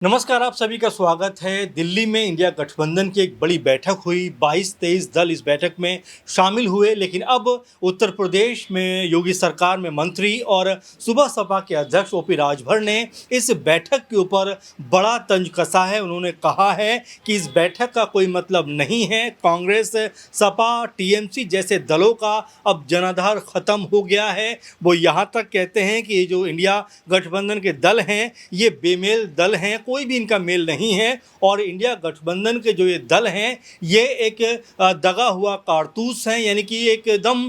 नमस्कार, आप सभी का स्वागत है। दिल्ली में इंडिया गठबंधन की एक बड़ी बैठक हुई। 22-23 दल इस बैठक में शामिल हुए, लेकिन अब उत्तर प्रदेश में योगी सरकार में मंत्री और सुबह सपा के अध्यक्ष ओपी राजभर ने इस बैठक के ऊपर बड़ा तंज कसा है। उन्होंने कहा है कि इस बैठक का कोई मतलब नहीं है। कांग्रेस, सपा, टीएमसी जैसे दलों का अब जनाधार खत्म हो गया है। वो यहाँ तक कहते हैं कि ये जो इंडिया गठबंधन के दल हैं, ये बेमेल दल हैं, कोई भी इनका मेल नहीं है। और इंडिया गठबंधन के जो ये दल हैं, ये एक दगा हुआ कारतूस हैं, यानी कि एकदम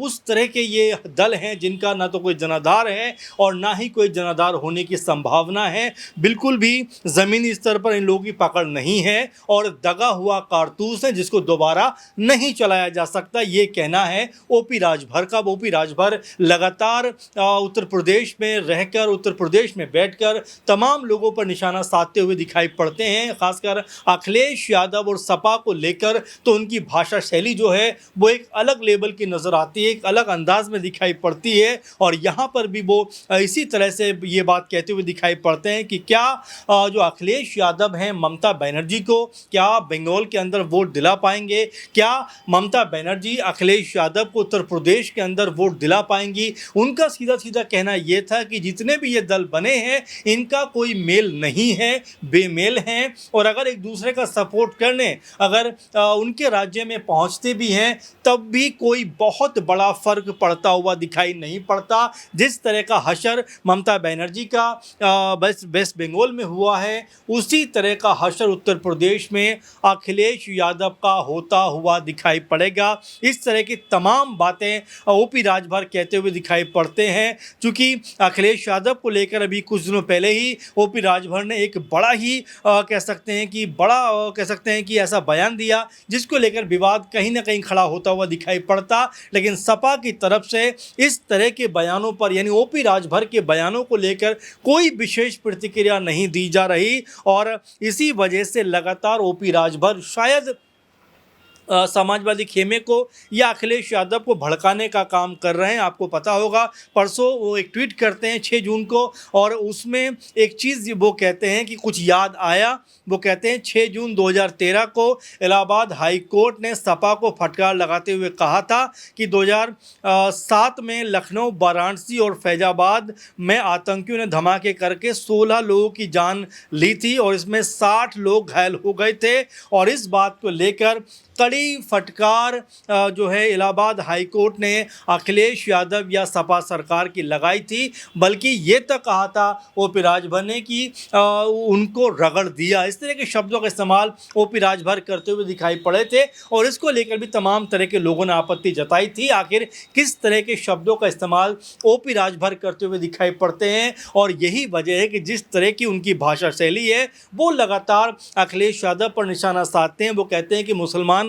उस तरह के ये दल हैं जिनका ना तो कोई जनाधार है और ना ही कोई जनाधार होने की संभावना है। बिल्कुल भी ज़मीनी स्तर पर इन लोगों की पकड़ नहीं है और दगा हुआ कारतूस है जिसको दोबारा नहीं चलाया जा सकता, ये कहना है ओपी राजभर का। ओपी राजभर लगातार उत्तर प्रदेश में रहकर, उत्तर प्रदेश में बैठकर तमाम लोगों पर निशाना साधते हुए दिखाई पड़ते हैं। खासकर अखिलेश यादव और सपा को लेकर तो उनकी भाषा शैली जो है वो एक अलग लेवल की नज़र आती है, एक अलग अंदाज में दिखाई पड़ती है। और यहाँ पर भी वो इसी तरह से ये बात कहते हुए दिखाई पड़ते हैं कि क्या जो अखिलेश यादव हैं, ममता बनर्जी को क्या बंगाल के अंदर वोट दिला पाएंगे? क्या ममता बनर्जी अखिलेश यादव को उत्तर प्रदेश के अंदर वोट दिला पाएंगी? उनका सीधा सीधा कहना ये था कि जितने भी ये दल बने हैं, इनका कोई मेल नहीं है, बेमेल हैं। और अगर एक दूसरे का सपोर्ट करने अगर उनके राज्य में पहुंचते भी हैं, तब भी कोई बहुत बड़ा फर्क पड़ता हुआ दिखाई नहीं पड़ता। जिस तरह का हशर ममता बनर्जी का वेस्ट बंगाल में हुआ है, उसी तरह का हशर उत्तर प्रदेश में अखिलेश यादव का होता हुआ दिखाई पड़ेगा। इस तरह की तमाम बातें ओपी राजभर कहते हुए दिखाई पड़ते हैं। चूँकि अखिलेश यादव को लेकर अभी कुछ दिनों पहले ही ओपी राजभर ने एक बड़ा ही कह सकते हैं कि ऐसा बयान दिया जिसको लेकर विवाद कहीं ना कहीं खड़ा होता हुआ दिखाई पड़ता। लेकिन सपा की तरफ से इस तरह के बयानों पर, यानी ओपी राजभर के बयानों को लेकर कोई विशेष प्रतिक्रिया नहीं दी जा रही। और इसी वजह से लगातार ओपी राजभर शायद समाजवादी खेमे को या अखिलेश यादव को भड़काने का काम कर रहे हैं। आपको पता होगा, परसों वो एक ट्वीट करते हैं 6 जून को, और उसमें एक चीज़ वो कहते हैं कि कुछ याद आया। वो कहते हैं 6 जून 2013 को इलाहाबाद हाई कोर्ट ने सपा को फटकार लगाते हुए कहा था कि 2007 में लखनऊ, वाराणसी और फैजाबाद में आतंकियों ने धमाके करके 16 लोगों की जान ली थी और इसमें 60 लोग घायल हो गए थे। और इस बात को लेकर कड़ी फटकार जो है इलाहाबाद हाई कोर्ट ने अखिलेश यादव या सपा सरकार की लगाई थी। बल्कि ये तक कहा था ओपी राजभर ने कि उनको रगड़ दिया। इस तरह के शब्दों का इस्तेमाल ओपी राजभर करते हुए दिखाई पड़े थे और इसको लेकर भी तमाम तरह के लोगों ने आपत्ति जताई थी। आखिर किस तरह के शब्दों का इस्तेमाल ओपी राजभर करते हुए दिखाई पड़ते हैं, और यही वजह है कि जिस तरह की उनकी भाषा शैली है वो लगातार अखिलेश यादव पर निशाना साधते हैं। वो कहते हैं कि मुसलमान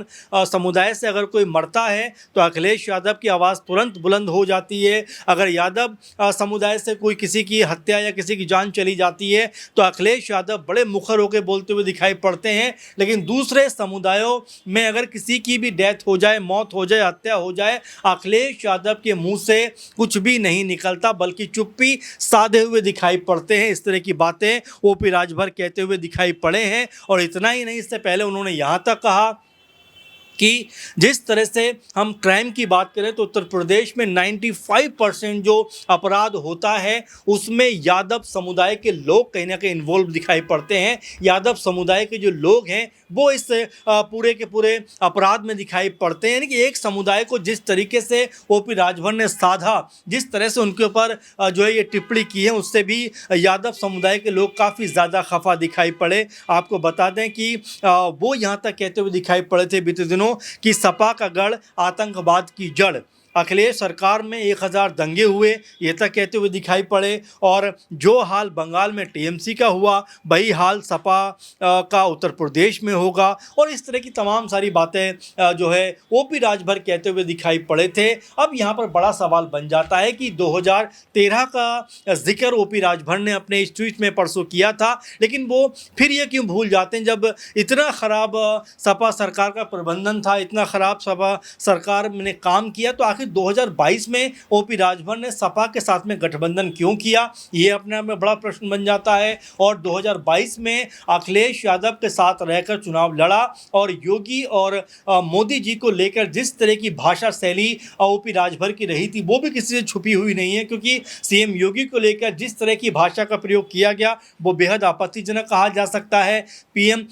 समुदाय से अगर कोई मरता है तो अखिलेश यादव की आवाज़ तुरंत बुलंद हो जाती है। अगर यादव समुदाय से कोई किसी की हत्या या किसी की जान चली जाती है तो अखिलेश यादव बड़े मुखर होकर बोलते हुए दिखाई पड़ते हैं। लेकिन दूसरे समुदायों में अगर किसी की भी डेथ हो जाए, मौत हो जाए, हत्या हो जाए, अखिलेश यादव के मुंह से कुछ भी नहीं निकलता, बल्कि चुप्पी साधे हुए दिखाई पड़ते हैं। इस तरह की बातें ओपी राजभर कहते हुए दिखाई पड़े हैं। और इतना ही नहीं, इससे पहले उन्होंने यहाँ तक कहा कि जिस तरह से हम क्राइम की बात करें तो उत्तर प्रदेश में 95% जो अपराध होता है उसमें यादव समुदाय के लोग कहीं ना कहीं इन्वॉल्व दिखाई पड़ते हैं। यादव समुदाय के जो लोग हैं वो इस पूरे के पूरे अपराध में दिखाई पड़ते हैं। यानी कि एक समुदाय को जिस तरीके से ओपी राजभर ने साधा, जिस तरह से उनके ऊपर जो है ये टिप्पणी की है, उससे भी यादव समुदाय के लोग काफ़ी ज़्यादा खफा दिखाई पड़े। आपको बता दें कि वो यहाँ तक कहते हुए दिखाई पड़े थे बीते दिनों कि सपा का गढ़ आतंकवाद की जड़। अखिलेश सरकार में 1000 दंगे हुए, ये तक कहते हुए दिखाई पड़े। और जो हाल बंगाल में टीएमसी का हुआ, वही हाल सपा का उत्तर प्रदेश में होगा। और इस तरह की तमाम सारी बातें जो है ओपी राजभर कहते हुए दिखाई पड़े थे। अब यहाँ पर बड़ा सवाल बन जाता है कि 2013 का जिक्र ओपी राजभर ने अपने इस ट्वीट में परसों किया था, लेकिन वो फिर ये क्यों भूल जाते हैं जब इतना ख़राब सपा सरकार का प्रबंधन था, इतना ख़राब सपा सरकार ने काम किया, तो आखिर में 2022 में ओपी राजभर ने सपा के साथ में गठबंधन क्यों किया, ये अपने आप में बड़ा प्रश्न बन जाता है। और 2022 में अखिलेश यादव के साथ रहकर चुनाव लड़ा और योगी और मोदी जी को लेकर जिस तरह की भाषा शैली ओपी राजभर की रही थी वो भी किसी से छुपी हुई नहीं है, क्योंकि सीएम योगी को लेकर जिस तरह की भाषा का प्रयोग किया गया वो बेहद आपत्तिजनक कहा जा सकता है। पीएम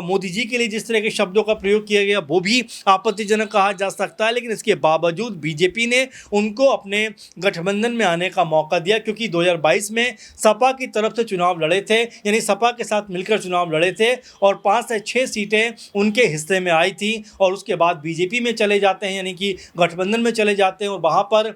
मोदी जी के लिए जिस तरह के शब्दों का प्रयोग किया गया वो भी आपत्तिजनक कहा जा सकता है। लेकिन इसके बावजूद बीजेपी ने उनको अपने गठबंधन में आने का मौका दिया, क्योंकि 2022 में सपा की तरफ से चुनाव लड़े थे, यानी सपा के साथ मिलकर चुनाव लड़े थे और 5 से 6 सीटें उनके हिस्से में आई थी और उसके बाद बीजेपी में चले जाते हैं, यानी कि गठबंधन में चले जाते हैं और वहाँ पर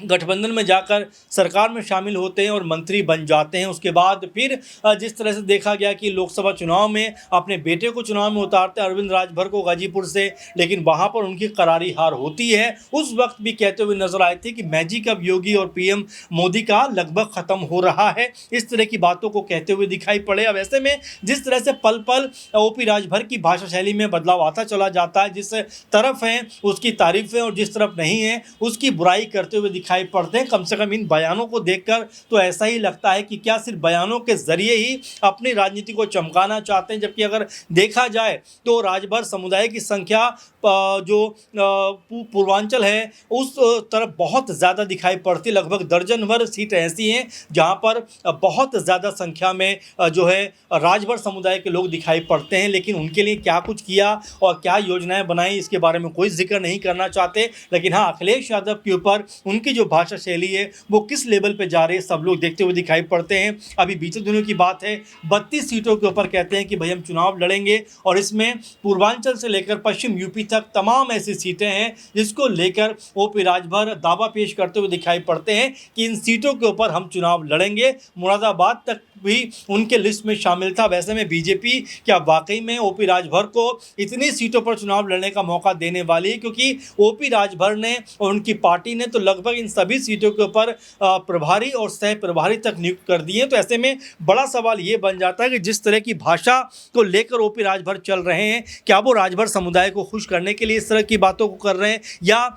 गठबंधन में जाकर सरकार में शामिल होते हैं और मंत्री बन जाते हैं। उसके बाद फिर जिस तरह से देखा गया कि लोकसभा चुनाव में अपने बेटे को चुनाव में उतारते हैं अरविंद राजभर को गाजीपुर से, लेकिन वहां पर उनकी करारी हार होती है। उस वक्त भी कहते हुए नजर आए थे कि मैजिक अब योगी और पीएम मोदी का लगभग खत्म हो रहा है, इस तरह की बातों को कहते हुए दिखाई पड़े। अब ऐसे में जिस तरह से पल पल ओपी राजभर की भाषा शैली में बदलाव आता चला जाता है, जिस तरफ है उसकी तारीफें और जिस तरफ नहीं है उसकी बुराई करते हुए दिखाई पड़ते हैं। कम से कम इन बयानों को देखकर तो ऐसा ही लगता है कि क्या सिर्फ बयानों के जरिए ही अपनी राजनीति को चमकाना चाहते हैं, जबकि अगर देखा जाए तो राजभर समुदाय की संख्या जो पूर्वांचल है उस तरफ बहुत ज़्यादा दिखाई पड़ती। लगभग दर्जन भर सीट ऐसी हैं जहां पर बहुत ज़्यादा संख्या में जो है राजभर समुदाय के लोग दिखाई पड़ते हैं, लेकिन उनके लिए क्या कुछ किया और क्या योजनाएं बनाई इसके बारे में कोई जिक्र नहीं करना चाहते। लेकिन हाँ, अखिलेश यादव के ऊपर उनकी जो भाषा शैली है वो किस लेवल पे जा रही है सब लोग देखते हुए दिखाई पड़ते हैं। अभी बीते दिनों की बात है, 32 सीटों के ऊपर कहते हैं कि भाई हम चुनाव लड़ेंगे और इसमें पूर्वांचल से लेकर पश्चिम यूपी तक तमाम ऐसी सीटें हैं जिसको लेकर ओपी राजभर दावा पेश करते हुए दिखाई पड़ते हैं कि इन सीटों के ऊपर हम चुनाव लड़ेंगे। मुरादाबाद तक भी उनके लिस्ट में शामिल था। वैसे में बीजेपी क्या वाकई में ओपी राजभर को इतनी सीटों पर चुनाव लड़ने का मौका देने वाली है, क्योंकि ओपी राजभर ने और उनकी पार्टी ने तो लगभग इन सभी सीटों के ऊपर प्रभारी और सह प्रभारी तक नियुक्त कर दिए। तो ऐसे में बड़ा सवाल ये बन जाता है कि जिस तरह की भाषा को लेकर ओपी राजभर चल रहे हैं, क्या वो राजभर समुदाय को खुश करने के लिए इस तरह की बातों को कर रहे हैं या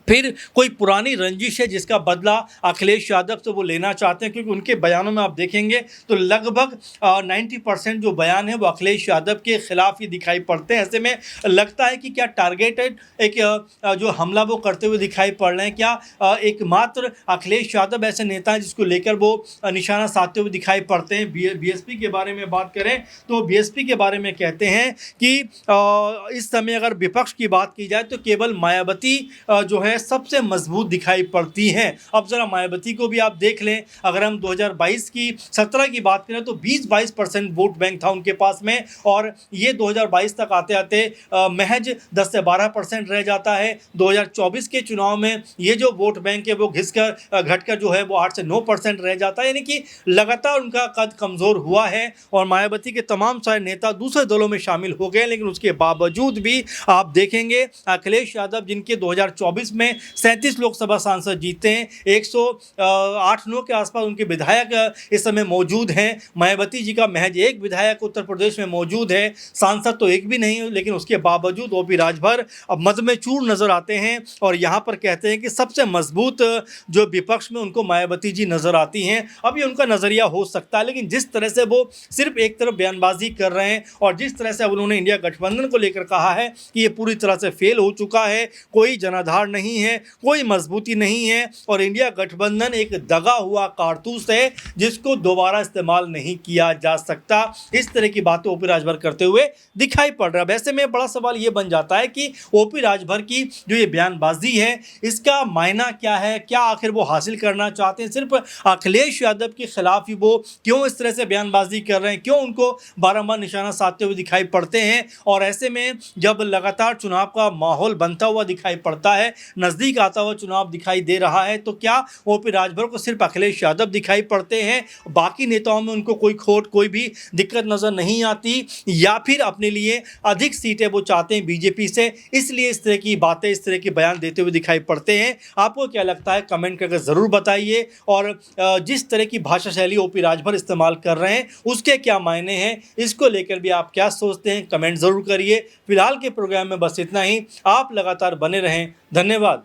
फिर कोई पुरानी रंजिश है जिसका बदला अखिलेश यादव से वो लेना चाहते हैं। क्योंकि उनके बयानों में आप देखेंगे तो लगभग 90% जो बयान है वो अखिलेश यादव के खिलाफ ही दिखाई पड़ते हैं। ऐसे में लगता है कि क्या टारगेटेड एक जो हमला वो करते हुए दिखाई पड़ रहे हैं, क्या एकमात्र अखिलेश यादव ऐसे नेता हैं जिसको लेकर वो निशाना साधते हुए दिखाई पड़ते हैं। बीएसपी के बारे में बात करें तो बीएसपी के बारे में कहते हैं कि इस समय अगर विपक्ष की बात की जाए तो केवल मायावती जो है सबसे मजबूत दिखाई पड़ती हैं। अब जरा मायावती को भी आप देख लें, अगर हम 2022 की 17 की बात करें तो 20-22% वोट बैंक था उनके पास में और ये 2022 तक आते आते महज 10 से 12% रह जाता है। 2024 के चुनाव में ये जो वोट बैंक है वो घटकर जो है वो 8 से 9% रह जाता है, यानी कि लगातार उनका कद कमज़ोर हुआ है और मायावती के तमाम सारे नेता दूसरे दलों में शामिल हो गए। लेकिन उसके बावजूद भी आप देखेंगे अखिलेश यादव जिनके 2024 में 37 लोकसभा सांसद जीते हैं, 108-9 के आसपास उनके विधायक इस समय मौजूद हैं। मायावती जी का महज एक विधायक उत्तर प्रदेश में मौजूद है, सांसद तो एक भी नहीं, लेकिन उसके बावजूद ओपी राजभर अब मद में चूर नजर आते हैं और यहाँ पर कहते हैं कि सबसे मजबूत जो विपक्ष में उनको मायावती जी नजर आती हैं। अब ये उनका नजरिया हो सकता है, लेकिन जिस तरह से वो सिर्फ एक तरफ बयानबाजी कर रहे हैं और जिस तरह से अब उन्होंने इंडिया गठबंधन को लेकर कहा है कि ये पूरी तरह से फेल हो चुका है, कोई जनाधार नहीं है, कोई मजबूती नहीं है और इंडिया गठबंधन एक दगा हुआ कारतूस है जिसको दोबारा इस्तेमाल नहीं किया जा सकता, इस तरह की बातें ओपी राजभर करते हुए दिखाई पड़ रहा है। वैसे में बड़ा सवाल ये बन जाता है कि ओपी राजभर की जो ये बयानबाजी है इसका मायना क्या है, क्या आखिर वो हासिल करना चाहते हैं। सिर्फ अखिलेश यादव के खिलाफ ही वो क्यों इस तरह से बयानबाजी कर रहे हैं, क्यों उनको बारंबार निशाना साधते हुए दिखाई पड़ते हैं। और ऐसे में जब लगातार चुनाव का माहौल बनता हुआ दिखाई पड़ता है, नज़दीक आता हुआ चुनाव दिखाई दे रहा है, तो क्या ओपी राजभर को सिर्फ अखिलेश यादव दिखाई पड़ते हैं, बाकी नेताओं में उनको कोई खोट कोई भी दिक्कत नज़र नहीं आती, या फिर अपने लिए अधिक सीटें वो चाहते हैं बीजेपी से, इसलिए इस तरह की बातें इस तरह के बयान देते हुए दिखाई पड़ते हैं। आपको क्या लगता है कमेंट करके ज़रूर बताइए और जिस तरह की भाषा शैली ओपी राजभर इस्तेमाल कर रहे हैं उसके क्या मायने हैं, इसको लेकर भी आप क्या सोचते हैं कमेंट ज़रूर करिए। फिलहाल के प्रोग्राम में बस इतना ही, आप लगातार बने रहें। धन्यवाद। धन्यवाद।